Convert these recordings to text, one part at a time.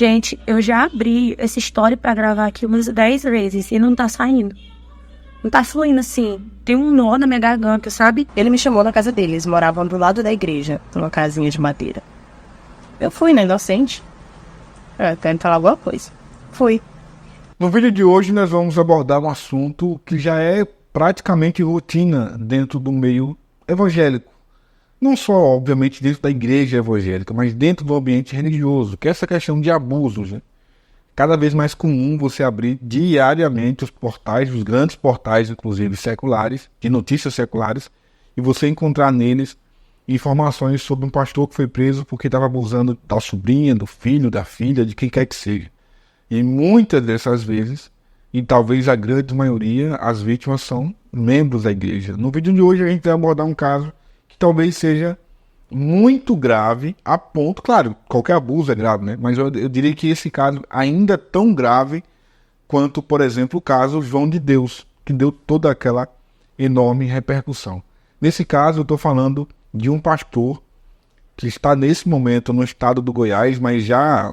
Gente, eu já abri essa história pra gravar aqui umas 10 vezes e não tá saindo. Não tá fluindo assim. Tem um nó na minha garganta, sabe? Ele me chamou na casa deles, moravam do lado da igreja, numa casinha de madeira. Eu fui, né, inocente. Quero falar alguma coisa. Fui. No vídeo de hoje nós vamos abordar um assunto que já é praticamente rotina dentro do meio evangélico. Não só, obviamente, dentro da igreja evangélica, mas dentro do ambiente religioso, que é essa questão de abusos, né? Cada vez mais comum você abrir diariamente os portais, os grandes portais, inclusive seculares, de notícias seculares, e você encontrar neles informações sobre um pastor que foi preso porque estava abusando da sobrinha, do filho, da filha, de quem quer que seja. E muitas dessas vezes, e talvez a grande maioria, as vítimas são membros da igreja. No vídeo de hoje a gente vai abordar um caso que talvez seja muito grave, a ponto, claro, qualquer abuso é grave, né? Mas eu diria que esse caso ainda é tão grave quanto, por exemplo, o caso João de Deus, que deu toda aquela enorme repercussão. Nesse caso eu estou falando de um pastor que está nesse momento no estado do Goiás, mas já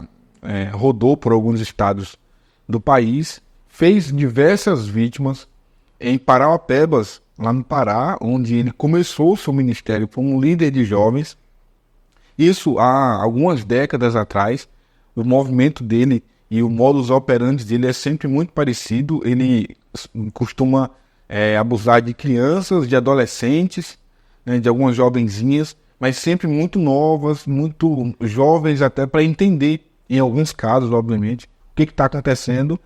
rodou por alguns estados do país, fez diversas vítimas em Parauapebas, lá no Pará, onde ele começou o seu ministério como um líder de jovens. Isso há algumas décadas atrás. O movimento dele e o modus operandi dele é sempre muito parecido. Ele costuma abusar de crianças, de adolescentes, né, de algumas jovenzinhas, mas sempre muito novas, muito jovens até, para entender, em alguns casos, obviamente, o que está acontecendo.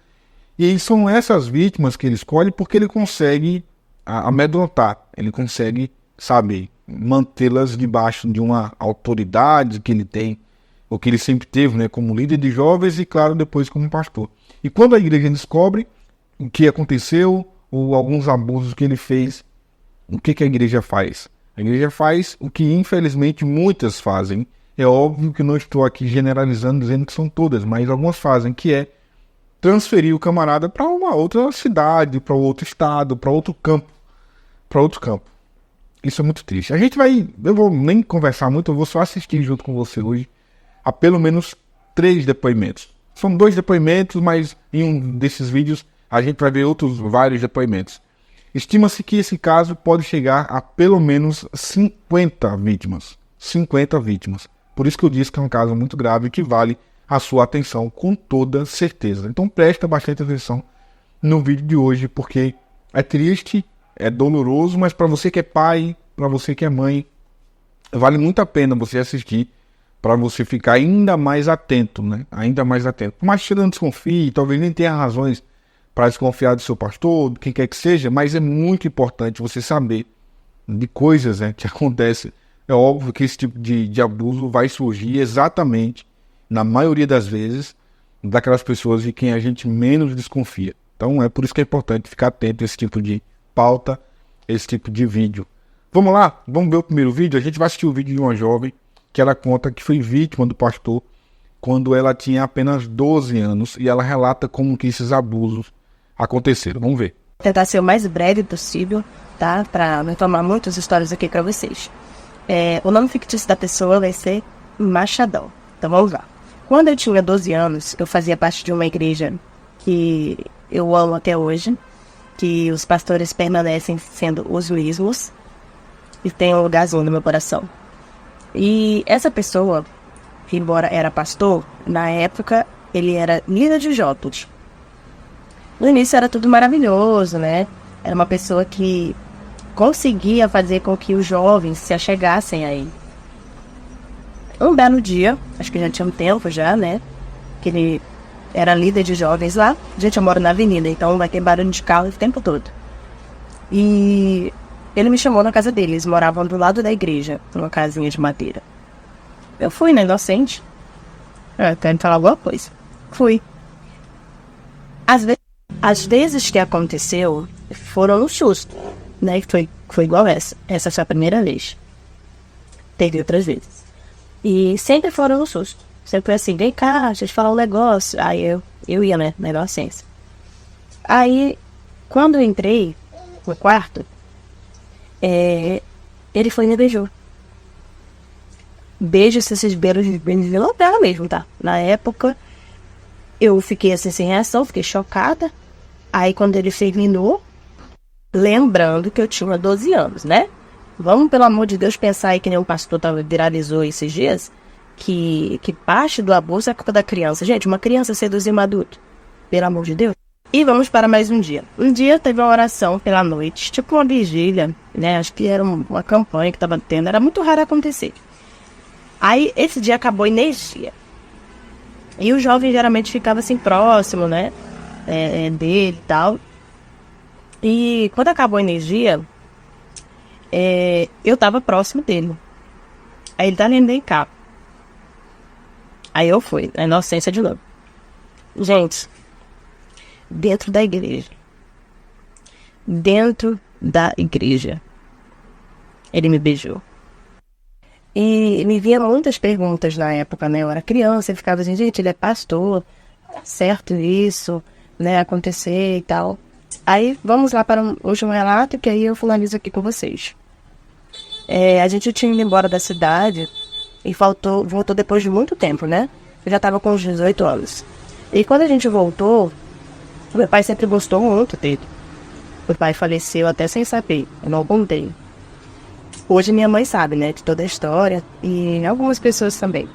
E são essas vítimas que ele escolhe porque ele consegue amedrontar, ele consegue, sabe, mantê-las debaixo de uma autoridade que ele tem, ou que ele sempre teve, né, como líder de jovens e, claro, depois como pastor. E quando a igreja descobre o que aconteceu, ou alguns abusos que ele fez, o que a igreja faz? A igreja faz o que, infelizmente, muitas fazem. É óbvio que não estou aqui generalizando, dizendo que são todas, mas algumas fazem, que é transferir o camarada para uma outra cidade, para outro estado, para outro campo. Isso é muito triste. Eu vou nem conversar muito, eu vou só assistir junto com você hoje a pelo menos 3 depoimentos. São 2 depoimentos, mas em um desses vídeos a gente vai ver outros vários depoimentos. Estima-se que esse caso pode chegar a pelo menos 50 vítimas. 50 vítimas. Por isso que eu disse que é um caso muito grave que vale a sua atenção com toda certeza. Então presta bastante atenção no vídeo de hoje, porque é triste, é doloroso, mas para você que é pai, para você que é mãe, vale muito a pena você assistir, para você ficar ainda mais atento, né? Ainda mais atento. Por mais que você não desconfie, talvez nem tenha razões para desconfiar do seu pastor, de quem quer que seja, mas é muito importante você saber de coisas, né, que acontecem. É óbvio que esse tipo de abuso vai surgir exatamente, na maioria das vezes, daquelas pessoas de quem a gente menos desconfia. Então é por isso que é importante ficar atento a esse tipo de pauta, esse tipo de vídeo. Vamos lá? Vamos ver o primeiro vídeo? A gente vai assistir o vídeo de uma jovem que ela conta que foi vítima do pastor quando ela tinha apenas 12 anos e ela relata como que esses abusos aconteceram. Vamos ver. Vou tentar ser o mais breve possível, tá? Para não tomar muitas histórias aqui para vocês. O nome fictício da pessoa vai ser Machadão. Então vamos lá. Quando eu tinha 12 anos, eu fazia parte de uma igreja que eu amo até hoje, que os pastores permanecem sendo os mesmos e tem um lugarzinho no meu coração. E essa pessoa, embora era pastor, na época ele era líder de jovens. No início era tudo maravilhoso, né? Era uma pessoa que conseguia fazer com que os jovens se achegassem a ele. Um belo dia, acho que já tinha um tempo já, né? Que ele era líder de jovens lá. Gente, eu moro na avenida, então vai ter barulho de carro o tempo todo. E ele me chamou na casa dele. Eles moravam do lado da igreja, numa casinha de madeira. Eu fui, né, inocente. Quero falar alguma coisa. Fui. Às vezes que aconteceu, foram no susto, né? Foi igual essa. Essa foi a primeira vez. Teve outras vezes. E sempre foram no susto. Sempre foi assim, vem cá, deixa eu te falar um negócio. Aí eu ia, né, na inocência. Aí, quando eu entrei no quarto, ele foi e me beijou. Beijo, esses beijos de novela mesmo, tá? Na época, Eu fiquei assim sem reação, fiquei chocada. Aí quando ele terminou, lembrando que eu tinha 12 anos, né? Vamos, pelo amor de Deus, pensar aí que nem o pastor viralizou esses dias, que parte do abuso é culpa da criança. Gente, uma criança seduzir um adulto, pelo amor de Deus. E vamos para mais um dia. Um dia teve uma oração pela noite, tipo uma vigília, né? Acho que era uma campanha que estava tendo, era muito raro acontecer. Aí esse dia acabou a energia. E o jovem geralmente ficava assim próximo, né? Dele e tal. E quando acabou a energia, eu tava próximo dele. Aí ele tá lendo em cá. Aí eu fui, na inocência de novo. Gente, dentro da igreja. Dentro da igreja. Ele me beijou. E me vinha muitas perguntas na época, né? Eu era criança, eu ficava assim, gente, ele é pastor, certo isso, né? Acontecer e tal. Aí, vamos lá para hoje um relato, que aí eu finalizo aqui com vocês. A gente tinha ido embora da cidade e voltou depois de muito tempo, né? Eu já estava com uns 18 anos. E quando a gente voltou, meu pai sempre gostou muito dele. Meu pai faleceu até sem saber, eu não contei. Hoje minha mãe sabe, né, de toda a história e algumas pessoas também.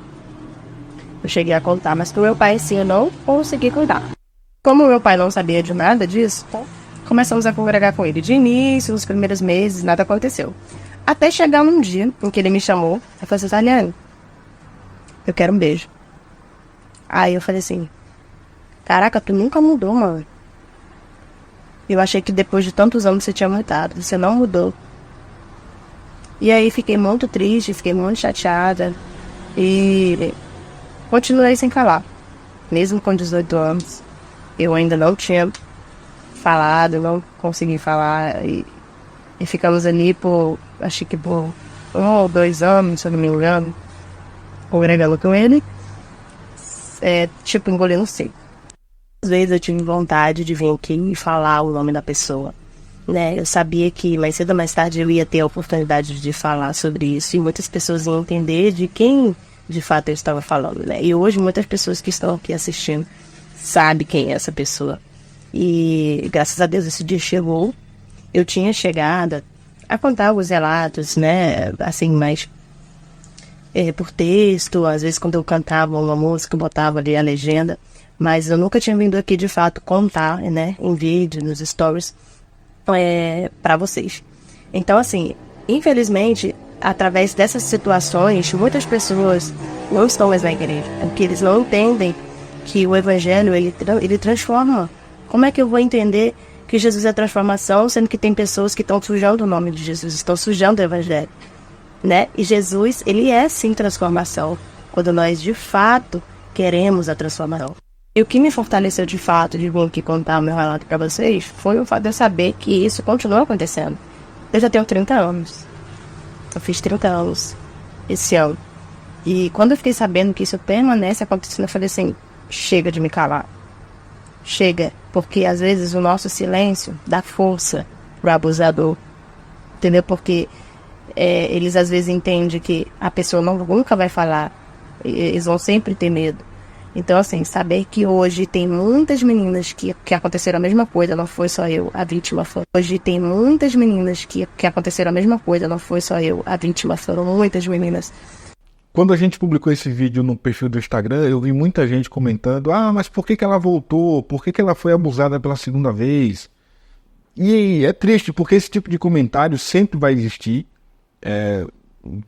Eu cheguei a contar, mas pro meu pai, sim, eu não consegui contar. Como meu pai não sabia de nada disso, começamos a congregar com ele. De início, nos primeiros meses, nada aconteceu. Até chegar num dia em que ele me chamou e falou assim, Taliane, eu quero um beijo. Aí eu falei assim, caraca, tu nunca mudou, mano. Eu achei que depois de tantos anos você tinha mudado, você não mudou. E aí fiquei muito triste, fiquei muito chateada e continuei sem falar. Mesmo com 18 anos, eu ainda não tinha falado, não consegui falar e ficamos ali acho que por 1 ou 2 anos, se eu não me engano, congregando com ele, tipo engolindo seco. Às vezes eu tive vontade de vir aqui e falar o nome da pessoa. Né, eu sabia que mais cedo ou mais tarde eu ia ter a oportunidade de falar sobre isso e muitas pessoas iam entender de quem de fato eu estava falando, né? E hoje muitas pessoas que estão aqui assistindo sabem quem é essa pessoa. E graças a Deus esse dia chegou. Eu tinha chegado a contar alguns relatos, né? Assim, mais por texto, às vezes quando eu cantava uma música eu botava ali a legenda, mas eu nunca tinha vindo aqui de fato contar, né? Em vídeo, nos stories. Para vocês. Então, assim, infelizmente, através dessas situações, muitas pessoas não estão mais na igreja, porque eles não entendem que o evangelho, ele transforma. Como é que eu vou entender que Jesus é transformação, sendo que tem pessoas que estão sujando o nome de Jesus, estão sujando o evangelho, né? E Jesus, ele é sim transformação, quando nós de fato queremos a transformação. E o que me fortaleceu de fato de vir aqui contar o meu relato para vocês foi o fato de eu saber que isso continua acontecendo. Eu já tenho 30 anos. Eu fiz 30 anos esse ano. E quando eu fiquei sabendo que isso permanece acontecendo, eu falei assim, chega de me calar. Chega, porque às vezes o nosso silêncio dá força pro abusador. Entendeu? Porque eles às vezes entendem que a pessoa nunca vai falar. Eles vão sempre ter medo. Então, assim, saber que hoje tem muitas meninas que aconteceram a mesma coisa, não foi só eu, a vítima foi. Hoje tem muitas meninas que aconteceram a mesma coisa, não foi só eu, a vítima foram muitas meninas. Quando a gente publicou esse vídeo no perfil do Instagram, eu vi muita gente comentando, mas por que ela voltou? Por que ela foi abusada pela segunda vez? E é triste, porque esse tipo de comentário sempre vai existir,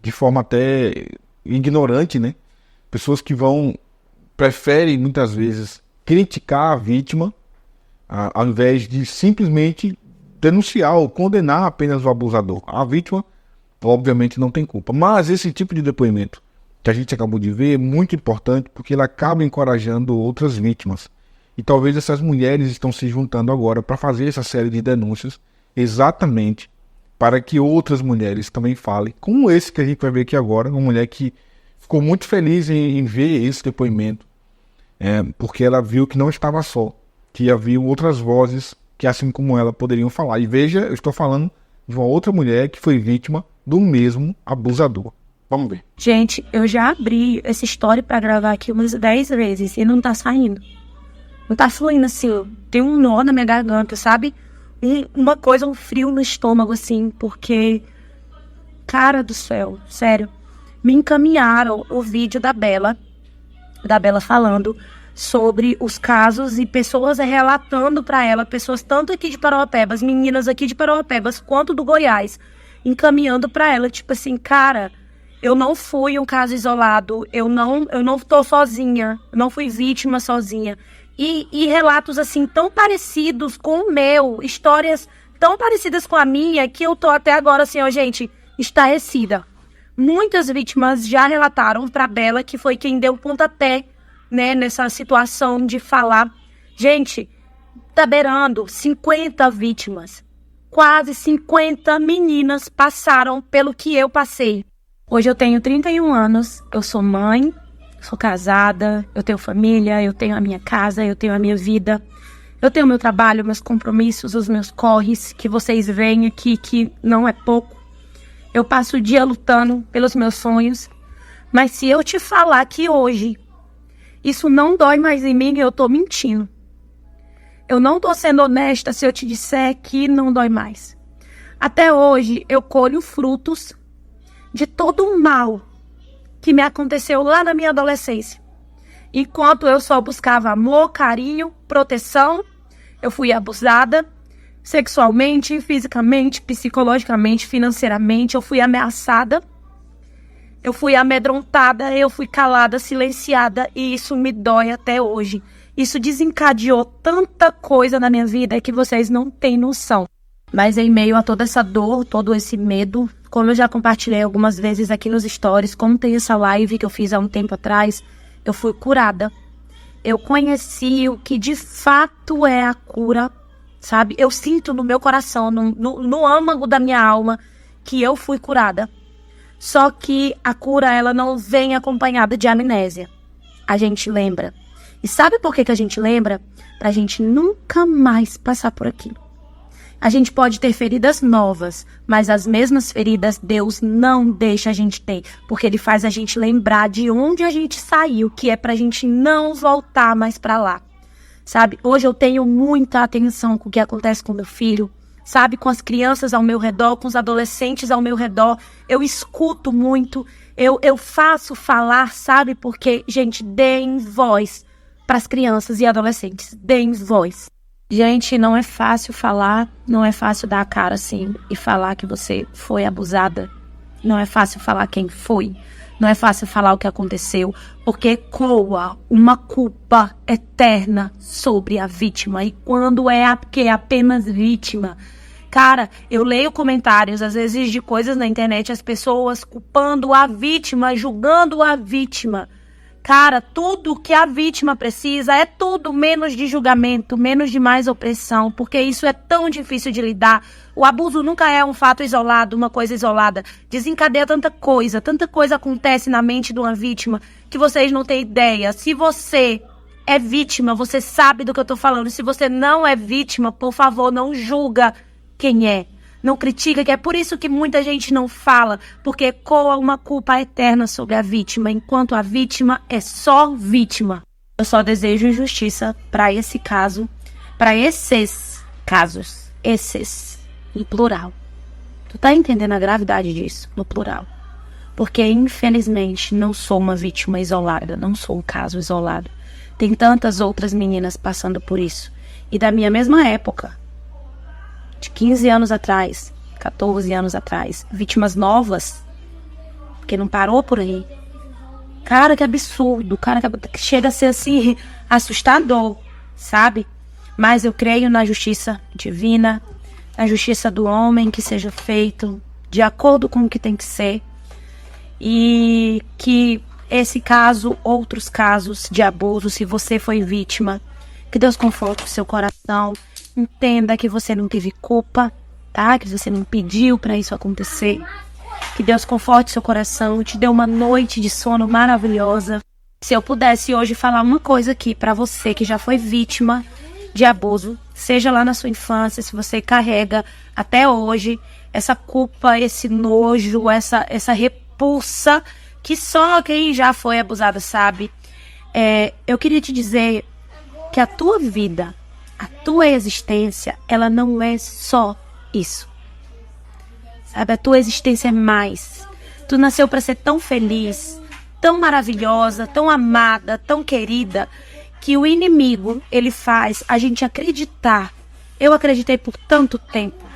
de forma até ignorante, né? Pessoas que preferem muitas vezes criticar a vítima ao invés de simplesmente denunciar ou condenar apenas o abusador. A vítima obviamente não tem culpa, mas esse tipo de depoimento que a gente acabou de ver é muito importante porque ele acaba encorajando outras vítimas e talvez essas mulheres estão se juntando agora para fazer essa série de denúncias exatamente para que outras mulheres também falem, como esse que a gente vai ver aqui agora, uma mulher que ficou muito feliz em ver esse depoimento, porque ela viu que não estava só, que havia outras vozes que, assim como ela, poderiam falar. E veja, eu estou falando de uma outra mulher que foi vítima do mesmo abusador. Vamos ver. Gente, eu já abri essa história pra gravar aqui umas 10 vezes e não tá saindo. Não tá fluindo assim. Tem um nó na minha garganta, sabe? Uma coisa, um frio no estômago, assim, porque... Cara do céu, sério. Me encaminharam o vídeo da Bela falando sobre os casos e pessoas relatando pra ela, pessoas tanto aqui de Parauapebas, meninas aqui de Parauapebas, quanto do Goiás, encaminhando pra ela, tipo assim, cara, eu não fui um caso isolado, eu não tô sozinha, eu não fui vítima sozinha. E relatos assim tão parecidos com o meu, histórias tão parecidas com a minha, que eu tô até agora assim, ó, gente, estarrecida. Muitas vítimas já relataram pra Bela, que foi quem deu o pontapé, né, nessa situação de falar. Gente, tá beirando 50 vítimas. Quase 50 meninas passaram pelo que eu passei. Hoje eu tenho 31 anos, eu sou mãe, sou casada, eu tenho família, eu tenho a minha casa, eu tenho a minha vida. Eu tenho meu trabalho, meus compromissos, os meus corres, que vocês veem aqui, que não é pouco. Eu passo o dia lutando pelos meus sonhos. Mas se eu te falar que hoje isso não dói mais em mim, eu tô mentindo. Eu não tô sendo honesta se eu te disser que não dói mais. Até hoje eu colho frutos de todo o mal que me aconteceu lá na minha adolescência. Enquanto eu só buscava amor, carinho, proteção, eu fui abusada sexualmente, fisicamente, psicologicamente, financeiramente. Eu fui ameaçada, eu fui amedrontada, eu fui calada, silenciada, e isso me dói até hoje. Isso desencadeou tanta coisa na minha vida que vocês não têm noção. Mas em meio a toda essa dor, todo esse medo, como eu já compartilhei algumas vezes aqui nos stories, como tem essa live que eu fiz há um tempo atrás, eu fui curada. Eu conheci o que de fato é a cura, sabe? Eu sinto no meu coração, no âmago da minha alma, que eu fui curada. Só que a cura, ela não vem acompanhada de amnésia. A gente lembra. E sabe por que a gente lembra? Pra gente nunca mais passar por aquilo. A gente pode ter feridas novas, mas as mesmas feridas Deus não deixa a gente ter, porque Ele faz a gente lembrar de onde a gente saiu, que é pra gente não voltar mais pra lá. Sabe, hoje eu tenho muita atenção com o que acontece com meu filho, sabe, com as crianças ao meu redor, com os adolescentes ao meu redor. Eu escuto muito, eu faço falar, sabe, porque, gente, deem voz pras crianças e adolescentes, deem voz. Gente, não é fácil falar, não é fácil dar a cara assim e falar que você foi abusada. Não é fácil falar quem foi. Não é fácil falar o que aconteceu, porque coa uma culpa eterna sobre a vítima. E quando é que é apenas vítima? Cara, eu leio comentários, às vezes, de coisas na internet, as pessoas culpando a vítima, julgando a vítima. Cara, tudo que a vítima precisa é tudo menos de julgamento, menos de mais opressão, porque isso é tão difícil de lidar. O abuso nunca é um fato isolado, uma coisa isolada. Desencadeia tanta coisa acontece na mente de uma vítima que vocês não têm ideia. Se você é vítima, você sabe do que eu tô falando. Se você não é vítima, por favor, não julga quem é. Não critica, que é por isso que muita gente não fala, porque coa uma culpa eterna sobre a vítima, enquanto a vítima é só vítima. Eu só desejo justiça para esse caso, para esses casos, esses, no plural. Tu tá entendendo a gravidade disso, no plural? Porque, infelizmente, não sou uma vítima isolada, não sou um caso isolado. Tem tantas outras meninas passando por isso. E da minha mesma época, de 15 anos atrás, 14 anos atrás, vítimas novas, porque não parou por aí. Cara, que absurdo, cara, que chega a ser assim, assustador, sabe? Mas eu creio na justiça divina, na justiça do homem, que seja feito de acordo com o que tem que ser, e que esse caso, outros casos de abuso, se você foi vítima, que Deus conforte o seu coração. Entenda que você não teve culpa, tá? Que você não pediu para isso acontecer. Que Deus conforte seu coração, te dê uma noite de sono maravilhosa. Se eu pudesse hoje falar uma coisa aqui para você que já foi vítima de abuso, seja lá na sua infância, se você carrega até hoje essa culpa, esse nojo, essa repulsa que só quem já foi abusado sabe. Eu queria te dizer que que a tua vida, a tua existência, ela não é só isso. Sabe, a tua existência é mais. Tu nasceu para ser tão feliz, tão maravilhosa, tão amada, tão querida, que o inimigo, ele faz a gente acreditar. Eu acreditei por tanto tempo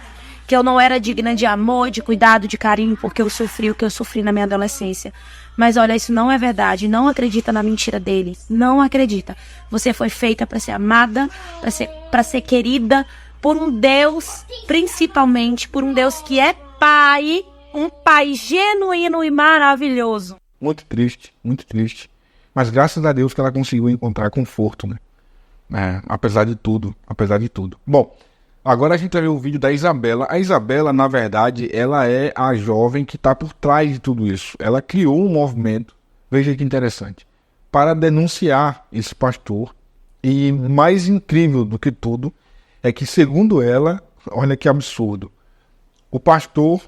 que eu não era digna de amor, de cuidado, de carinho, porque eu sofri o que eu sofri na minha adolescência. Mas olha, isso não é verdade. Não acredita na mentira dele. Não acredita. Você foi feita para ser amada, para ser querida por um Deus, principalmente por um Deus que é Pai, um Pai genuíno e maravilhoso. Muito triste, muito triste. Mas graças a Deus que ela conseguiu encontrar conforto, né? Apesar de tudo, apesar de tudo. Bom, agora a gente vai ver o vídeo da Isabela. A Isabela, na verdade, ela é a jovem que está por trás de tudo isso. Ela criou um movimento, veja que interessante, para denunciar esse pastor. E mais incrível do que tudo é que, segundo ela, olha que absurdo, o pastor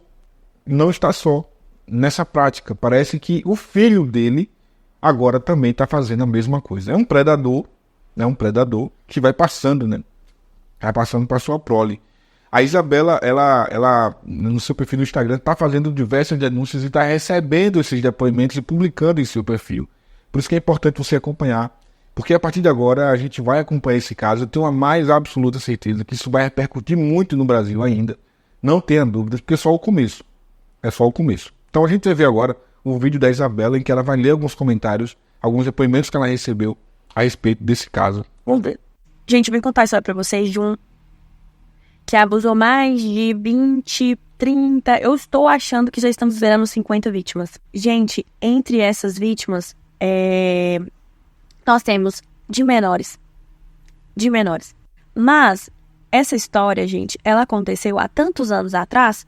não está só nessa prática. Parece que o filho dele agora também está fazendo a mesma coisa. É um predador que vai passando, né? Vai passando para sua prole. A Isabela, ela no seu perfil no Instagram, está fazendo diversas denúncias e está recebendo esses depoimentos e publicando em seu perfil. Por isso que é importante você acompanhar, porque a partir de agora a gente vai acompanhar esse caso. Eu tenho a mais absoluta certeza que isso vai repercutir muito no Brasil ainda. Não tenha dúvidas, porque é só o começo. É só o começo. Então a gente vai ver agora o vídeo da Isabela, em que ela vai ler alguns comentários, alguns depoimentos que ela recebeu a respeito desse caso. Vamos ver. Gente, eu vou contar a história pra vocês de um que abusou mais de 20, 30... Eu estou achando que já estamos zerando 50 vítimas. Gente, entre essas vítimas, nós temos de menores. De menores. Mas essa história, gente, ela aconteceu há tantos anos atrás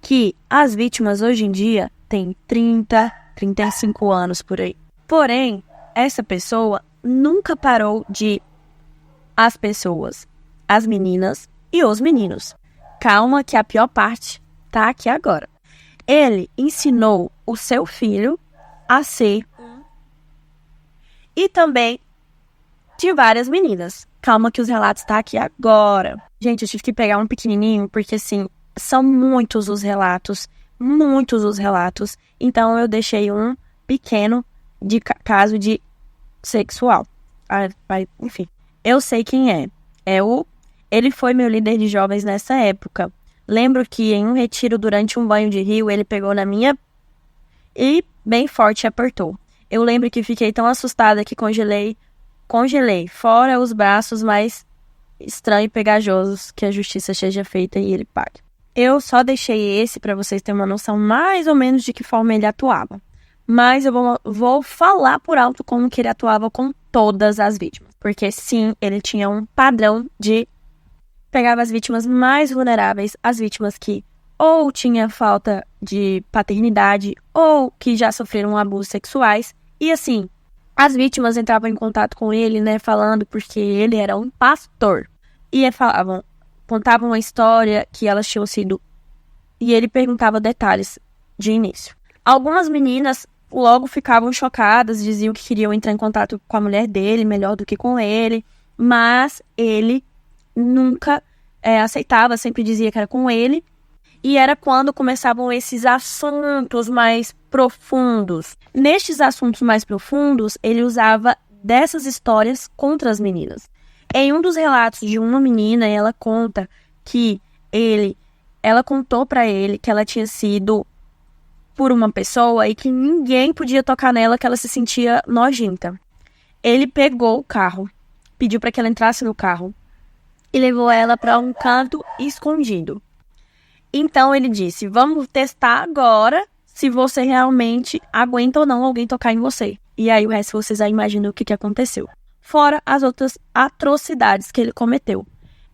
que as vítimas hoje em dia têm 30, 35 anos por aí. Porém, essa pessoa nunca parou de as pessoas, as meninas e os meninos. Calma que a pior parte tá aqui agora. Ele ensinou o seu filho a ser e também de várias meninas. Calma que os relatos tá aqui agora. Gente, eu tive que pegar um pequenininho porque assim, são muitos os relatos. Então eu deixei um pequeno de caso de sexual. Enfim, eu sei quem é. Ele foi meu líder de jovens nessa época. Lembro que em um retiro durante um banho de rio, ele pegou na minha e bem forte apertou. Eu lembro que fiquei tão assustada que congelei, fora os braços mais estranhos e pegajosos, que a justiça seja feita e ele pague. Eu só deixei esse para vocês terem uma noção mais ou menos de que forma ele atuava. Mas eu vou falar por alto como que ele atuava com todas as vítimas. Porque sim, ele tinha um padrão de pegar as vítimas mais vulneráveis, as vítimas que ou tinham falta de paternidade ou que já sofreram abusos sexuais. E assim, as vítimas entravam em contato com ele, né, falando porque ele era um pastor. E contavam uma história que elas tinham sido... E ele perguntava detalhes de início. Algumas meninas logo ficavam chocadas, diziam que queriam entrar em contato com a mulher dele, melhor do que com ele. Mas ele nunca aceitava, sempre dizia que era com ele. E era quando começavam esses assuntos mais profundos. Nestes assuntos mais profundos, ele usava dessas histórias contra as meninas. Em um dos relatos de uma menina, ela conta que ela contou pra ele que ela tinha sido por uma pessoa e que ninguém podia tocar nela, que ela se sentia nojenta. Ele pegou o carro, pediu pra que ela entrasse no carro e levou ela pra um canto escondido. Então ele disse, vamos testar agora se você realmente aguenta ou não alguém tocar em você. E aí o resto vocês já imaginam o que aconteceu. Fora as outras atrocidades que ele cometeu.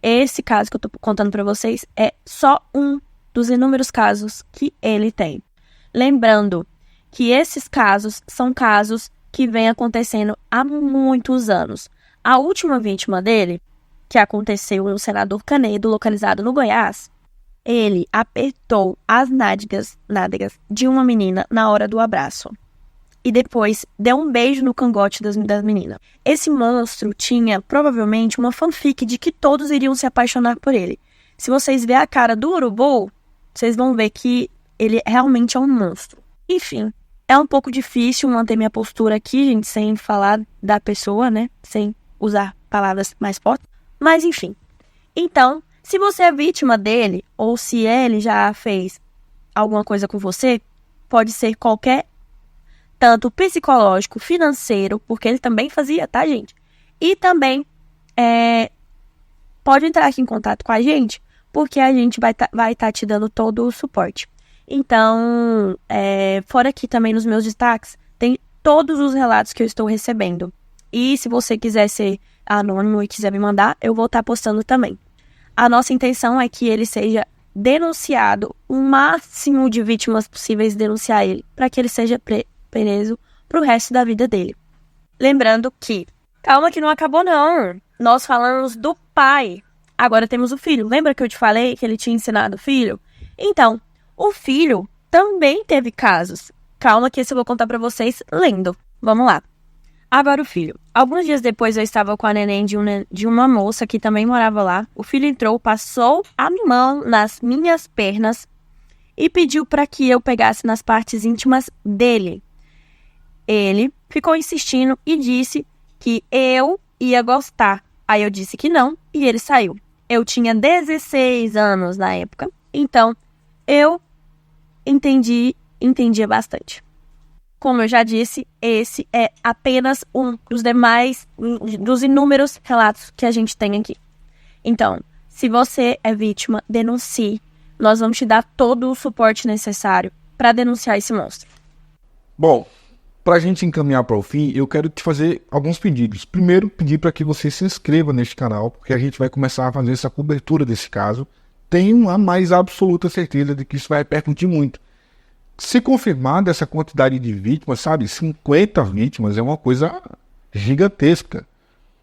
Esse caso que eu tô contando pra vocês é só um dos inúmeros casos que ele tem. Lembrando que esses casos são casos que vêm acontecendo há muitos anos. A última vítima dele, que aconteceu no Senador Canedo, localizado no Goiás, ele apertou as nádegas de uma menina na hora do abraço. e depois deu um beijo no cangote das meninas. Esse monstro tinha, provavelmente, uma fanfic de que todos iriam se apaixonar por ele. Se vocês verem a cara do urubu, vocês vão ver que ele realmente é um monstro. Enfim, é um pouco difícil manter minha postura aqui, gente, sem falar da pessoa, né? Sem usar palavras mais fortes. Mas, enfim. Então, se você é vítima dele, ou se ele já fez alguma coisa com você, pode ser qualquer, tanto psicológico, financeiro, porque ele também fazia, tá, gente? E também pode entrar aqui em contato com a gente, porque a gente vai tá te dando todo o suporte. Então, fora aqui também nos meus destaques, tem todos os relatos que eu estou recebendo. E se você quiser ser anônimo e quiser me mandar, eu vou estar postando também. A nossa intenção é que ele seja denunciado, o máximo de vítimas possíveis denunciar ele, para que ele seja preso pro resto da vida dele. Lembrando que, calma que não acabou não, nós falamos do pai, agora temos o filho. Lembra que eu te falei que ele tinha ensinado o filho? Então, o filho também teve casos. Calma que esse eu vou contar pra vocês lendo. Vamos lá. Agora o filho. Alguns dias depois eu estava com a neném de uma moça que também morava lá. O filho entrou, passou a mão nas minhas pernas e pediu para que eu pegasse nas partes íntimas dele. Ele ficou insistindo e disse que eu ia gostar. Aí eu disse que não e ele saiu. Eu tinha 16 anos na época, então eu entendia bastante. Como eu já disse, esse é apenas um dos inúmeros relatos que a gente tem aqui. Então, se você é vítima, denuncie. Nós vamos te dar todo o suporte necessário para denunciar esse monstro. Bom, para a gente encaminhar para o fim, eu quero te fazer alguns pedidos. Primeiro, pedir para que você se inscreva neste canal, porque a gente vai começar a fazer essa cobertura desse caso. Tenho a mais absoluta certeza de que isso vai repercutir muito. Se confirmada essa quantidade de vítimas, sabe, 50 vítimas é uma coisa gigantesca.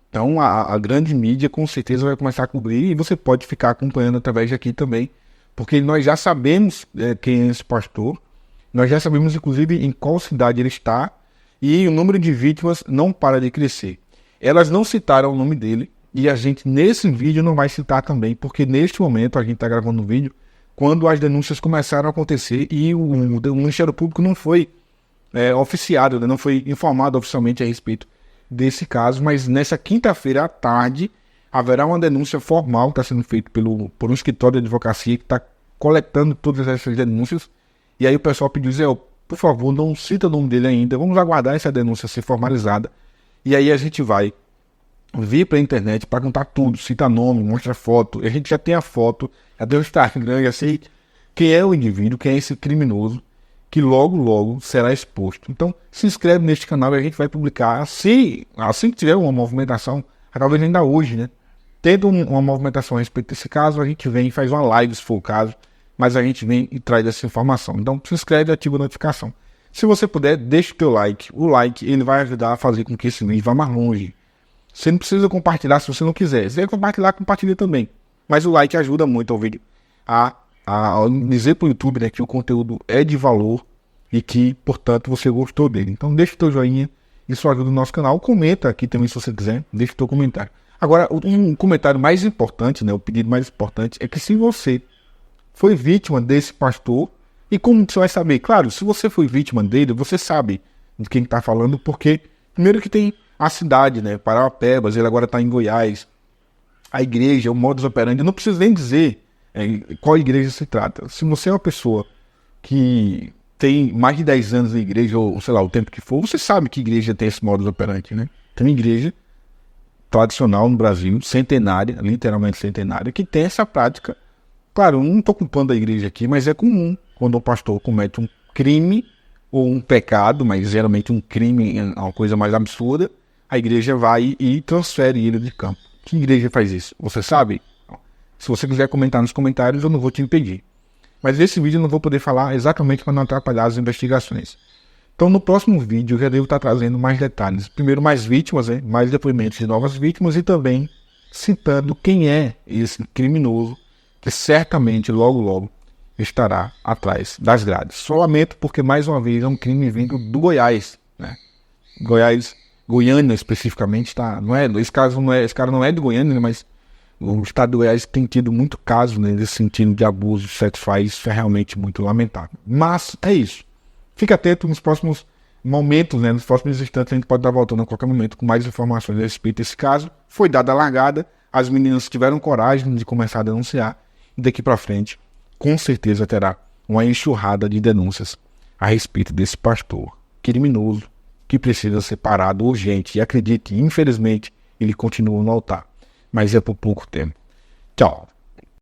Então a grande mídia com certeza vai começar a cobrir e você pode ficar acompanhando através de aqui também, porque nós já sabemos quem é esse pastor, nós já sabemos inclusive em qual cidade ele está e o número de vítimas não para de crescer. Elas não citaram o nome dele e a gente nesse vídeo não vai citar também, porque neste momento a gente está gravando um vídeo quando as denúncias começaram a acontecer e o Ministério Público não foi oficiado, né, não foi informado oficialmente a respeito desse caso, mas nessa quinta-feira à tarde haverá uma denúncia formal que está sendo feita por um escritório de advocacia que está coletando todas essas denúncias, e aí o pessoal pediu, Zé, por favor, não cita o nome dele ainda, vamos aguardar essa denúncia ser formalizada, e aí a gente vai vir para a internet para contar tudo, cita nome, mostra foto, a gente já tem a foto, já deu o Instagram, já sei quem é o indivíduo, quem é esse criminoso, que logo, logo será exposto. Então, se inscreve neste canal e a gente vai publicar, assim que tiver uma movimentação, talvez ainda hoje, né? Tendo uma movimentação a respeito desse caso, a gente vem e faz uma live, se for o caso, mas a gente vem e traz essa informação. Então, se inscreve e ativa a notificação. Se você puder, deixa o teu like. O like, ele vai ajudar a fazer com que esse vídeo vá mais longe. Você não precisa compartilhar se você não quiser. Se você compartilhar, compartilha também. Mas o like ajuda muito ao vídeo a dizer para o YouTube, né, que o conteúdo é de valor e que, portanto, você gostou dele. Então deixa o teu joinha, isso ajuda o nosso canal. Comenta aqui também se você quiser, deixa o teu comentário. Agora, um comentário mais importante, né, o pedido mais importante é que se você foi vítima desse pastor, e como você vai saber? Claro, se você foi vítima dele, você sabe de quem está falando, porque primeiro que tem a cidade, né, Parauapebas, ele agora está em Goiás, a igreja, o modus operandi, eu não preciso nem dizer qual igreja se trata. Se você é uma pessoa que tem mais de 10 anos na igreja, ou sei lá, o tempo que for, você sabe que igreja tem esse modus operandi, né? Tem uma igreja tradicional no Brasil, centenária, literalmente centenária, que tem essa prática. Claro, eu não estou culpando a igreja aqui, mas é comum quando o pastor comete um crime ou um pecado, mas geralmente um crime é uma coisa mais absurda, a igreja vai e transfere ele de campo. Que igreja faz isso? Você sabe? Se você quiser comentar nos comentários, eu não vou te impedir. Mas nesse vídeo eu não vou poder falar exatamente para não atrapalhar as investigações. Então no próximo vídeo eu já devo estar trazendo mais detalhes. Primeiro mais vítimas, mais depoimentos de novas vítimas e também citando quem é esse criminoso que certamente logo logo estará atrás das grades. Só lamento porque mais uma vez é um crime vindo do Goiás. né? Goiânia especificamente, tá? Não é, esse cara não é de Goiânia, né? Mas o estado do Goiás tem tido muito caso, né, nesse sentido de abuso sexuais, isso é realmente muito lamentável. Mas é isso. Fique atento nos próximos momentos, né, nos próximos instantes a gente pode estar voltando a qualquer momento com mais informações a respeito desse caso. Foi dada a largada, as meninas tiveram coragem de começar a denunciar e daqui para frente, com certeza terá uma enxurrada de denúncias a respeito desse pastor criminoso que precisa ser parado urgente. E acredite, infelizmente, ele continua no altar. Mas é por pouco tempo. Tchau.